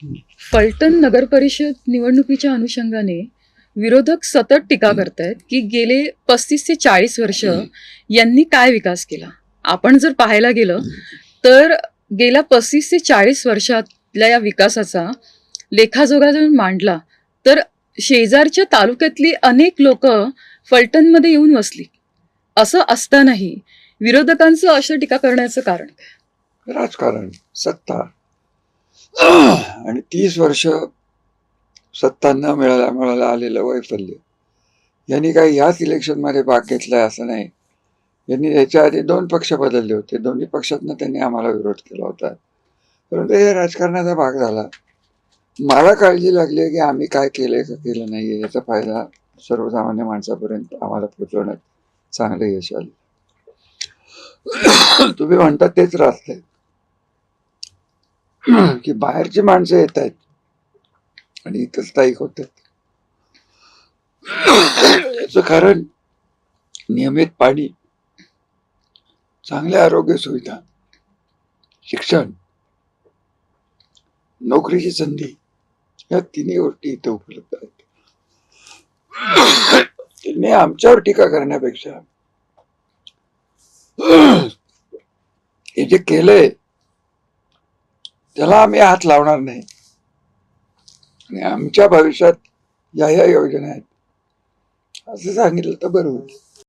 फलटण नगर परिषद निवडणुकीच्या अनुषंगाने विरोधक सतत टीका करतायत की गेले 35 ते 40 वर्ष यांनी काय विकास केला. आपण जर पाहायला गेलं तर गेल्या 35 ते 40 वर्षातल्या या विकासाचा लेखाजोखा जर मांडला तर शेजारच्या तालुक्यातली अनेक लोक फलटणमध्ये येऊन वसली. असं असतानाही विरोधकांचं अशा टीका करण्याचं कारण काय? राजकारण, सत्ता आणि 30 वर्ष सत्ता न मिळायला आलेलं वैफल्य यांनी काही याच इलेक्शन मध्ये भाग घेतलाय असं नाही. यांनी याच्या आधी 2 पक्ष बदलले होते. दोन्ही पक्षातनं त्यांनी आम्हाला विरोध केला होता. परंतु हे राजकारणाचा भाग झाला. मला काळजी लागली की आम्ही काय केलंय का केलं नाहीये याचा फायदा सर्वसामान्य माणसापर्यंत आम्हाला पोहोचवण्यात चांगलं यश आलं. तुम्ही म्हणता तेच रास्त आहे की बाहेरची माणसं येत आहेत आणि इथं स्थायिक होत आहेत. याचं कारण नियमित पाणी, चांगल्या आरोग्य सुविधा, शिक्षण, नोकरीची संधी या तिन्ही गोष्टी इथं उपलब्ध आहेत. त्यांनी आमच्यावर टीका करण्यापेक्षा हे जे केलंय त्याला आम्ही हात लावणार नाही आणि आमच्या भविष्यात या योजना आहेत असं सांगितलं तर बरं होईल.